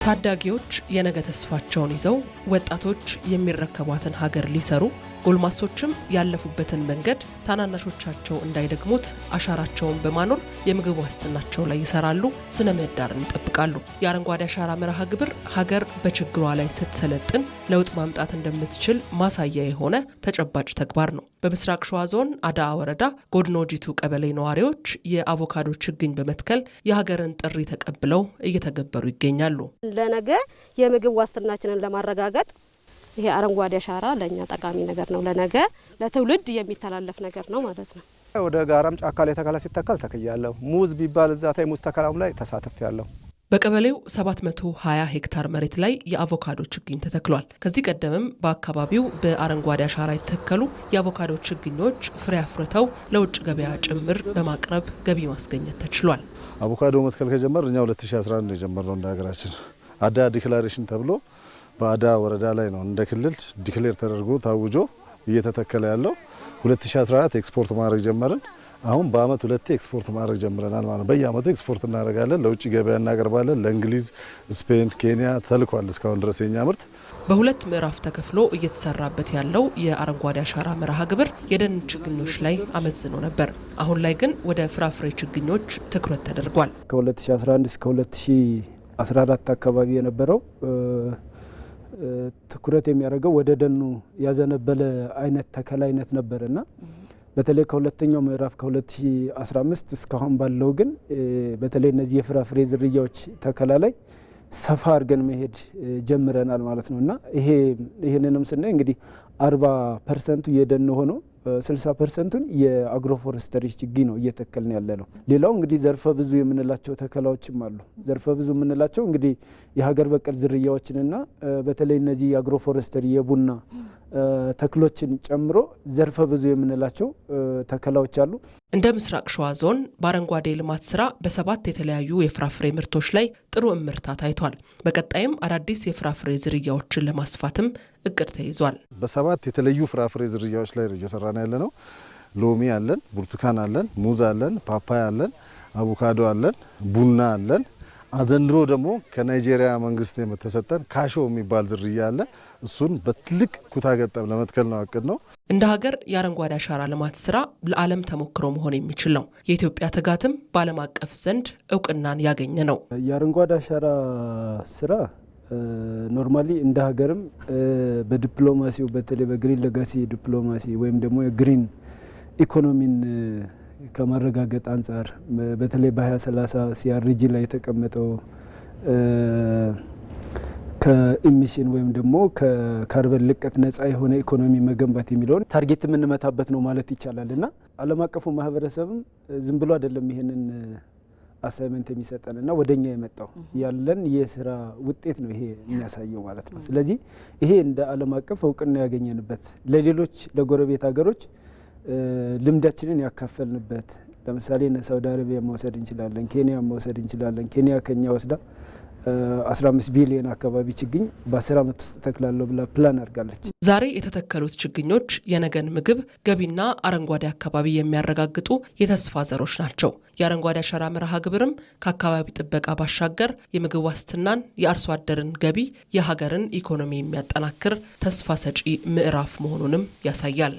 ታዳጊዎች የነገ ተስፋቸውን ይዘው ወጣቶች የሚረከቧትን ሀገር ሊሰሩ ጎልማሶችም ያለፉበትን መንገድ ታናናሾቻቸው እንዳይደግሙት አሻራቸውን በማኖር የምግብ ዋስትናቸው ላይ ይሰራሉ፣ ስነ ምህዳርን ይጠብቃሉ። የአረንጓዴ አሻራ መርሃ ግብር ሀገር በችግሯ ላይ ስትሰለጥን ለውጥ ማምጣት እንደምትችል ማሳያ የሆነ ተጨባጭ ተግባር ነው። በምስራቅ ሸዋ ዞን አዳአ ወረዳ ጎድኖ ጂቱ ቀበሌ ነዋሪዎች የአቮካዶ ችግኝ በመትከል የሀገርን ጥሪ ተቀብለው እየተገበሩ ይገኛሉ። ለነገ የምግብ ዋስትናችንን ለማረጋገጥ ይሄ አረንጓዴ አሻራ ለኛ ጠቃሚ ነገር ነው። ለነገ ለትውልድ የሚተላለፍ ነገር ነው ማለት ነው። ወደ ጋራም ጫካ ላይ ተከላ ሲተከል ተከያለሁ። ሙዝ ቢባል እዛ ታይ ሙዝ ተከላም ላይ ተሳትፌያለሁ። በቀበሌው 720 ሄክታር መሬት ላይ የአቮካዶ ችግኝ ተተክሏል። ከዚህ ቀደምም በአካባቢው በአረንጓዴ አሻራ የተተከሉ የአቮካዶ ችግኞች ፍሬ አፍርተው ለውጭ ገበያ ጭምር በማቅረብ ገቢ ማስገኘት ተችሏል። አቮካዶ መትከል ከጀመር እኛ 2011 ነው የጀመርነው። እንደ ሀገራችን አዳአ ዲክላሬሽን ተብሎ በአዳአ ወረዳ ላይ ነው እንደ ክልል ዲክሌር ተደርጎ ታውጆ እየተተከለ ያለው። 2014 ኤክስፖርት ማድረግ ጀመርን። አሁን በአመት 2 ኤክስፖርት ማድረግ ጀምረናል ማለት ነው። በየአመቱ ኤክስፖርት እናደርጋለን፣ ለውጭ ገበያ እናቀርባለን። ለእንግሊዝ፣ ስፔን፣ ኬንያ ተልኳል እስካሁን ድረስ የኛ ምርት። በሁለት ምዕራፍ ተከፍሎ እየተሰራበት ያለው የአረንጓዴ አሻራ መርሃ ግብር የደን ችግኞች ላይ አመዝኖ ነበር። አሁን ላይ ግን ወደ ፍራፍሬ ችግኞች ትኩረት ተደርጓል። ከ2011 እስከ 2014 አካባቢ የነበረው ትኩረት የሚያደርገው ወደ ደኑ ያዘነበለ አይነት ተከላ አይነት ነበርና በተለይ ከሁለተኛው ምዕራፍ ከ2015 እስካሁን ባለው ግን በተለይ እነዚህ የፍራፍሬ ዝርያዎች ተከላ ላይ ሰፋ አድርገን መሄድ ጀምረናል ማለት ነውና ይሄንንም ስናይ እንግዲህ 40% የደን ሆኖ 60%ን የአግሮፎረስተሪ ችግኝ ነው እየተከልን ያለ ነው። ሌላው እንግዲህ ዘርፈ ብዙ የምንላቸው ተከላዎችም አሉ። ዘርፈ ብዙ የምንላቸው እንግዲህ የሀገር በቀል ዝርያዎችንና በተለይ እነዚህ የአግሮፎረስተሪ የቡና ተክሎችን ጨምሮ ዘርፈ ብዙ የምንላቸው ተከላዎች አሉ። እንደ ምስራቅ ሸዋ ዞን በአረንጓዴ ልማት ስራ በ7 የተለያዩ የፍራፍሬ ምርቶች ላይ ጥሩ እምርታ ታይቷል። በቀጣይም አዳዲስ የፍራፍሬ ዝርያዎችን ለማስፋትም እቅድ ተይዟል። በ7 የተለያዩ ፍራፍሬ ዝርያዎች ላይ እየሰራን ያለ ነው። ሎሚ አለን፣ ብርቱካን አለን፣ ሙዝ አለን፣ ፓፓያ አለን፣ አቮካዶ አለን፣ ቡና አለን። አዘንድሮ ደግሞ ከናይጄሪያ መንግስት የተሰጠን ካሾ የሚባል ዝርያ አለ። እሱን በትልቅ ኩታ ገጠም ለመትከል ነው አቅድ ነው። እንደ ሀገር የአረንጓዴ አሻራ ልማት ስራ ለዓለም ተሞክሮ መሆን የሚችል ነው። የኢትዮጵያ ትጋትም በዓለም አቀፍ ዘንድ እውቅናን ያገኘ ነው። የአረንጓዴ አሻራ ስራ ኖርማሊ እንደ ሀገርም በዲፕሎማሲው በተለይ በግሪን ሌጋሲ ዲፕሎማሲ ወይም ደግሞ የግሪን ኢኮኖሚን ከማረጋገጥ አንጻር በተለይ በ2030 ሲአርጂ ላይ የተቀመጠው ከኢሚሽን ወይም ደግሞ ከካርበን ልቀት ነጻ የሆነ ኢኮኖሚ መገንባት የሚለውን ታርጌት የምንመታበት ነው ማለት ይቻላልና ዓለም አቀፉ ማህበረሰብም ዝም ብሎ አይደለም ይሄንን አሳይመንት የሚሰጠንና ወደኛ የመጣው ያለን የስራ ውጤት ነው ይሄ የሚያሳየው ማለት ነው። ስለዚህ ይሄ እንደ ዓለም አቀፍ እውቅና ያገኘንበት ለሌሎች ለጎረቤት ሀገሮች ልምዳችንን ያካፈልንበት ለምሳሌ ሳውዲ አረቢያ መውሰድ እንችላለን፣ ኬንያ መውሰድ እንችላለን። ኬንያ ከኛ ወስዳ 15 ቢሊዮን አካባቢ ችግኝ በ10 ዓመት ውስጥ ተክላለሁ ብላ ፕላን አድርጋለች። ዛሬ የተተከሉት ችግኞች የነገን ምግብ ገቢና አረንጓዴ አካባቢ የሚያረጋግጡ የተስፋ ዘሮች ናቸው። የአረንጓዴ አሻራ መርሃ ግብርም ከአካባቢ ጥበቃ ባሻገር የምግብ ዋስትናን፣ የአርሶ አደርን ገቢ፣ የሀገርን ኢኮኖሚ የሚያጠናክር ተስፋ ሰጪ ምዕራፍ መሆኑንም ያሳያል።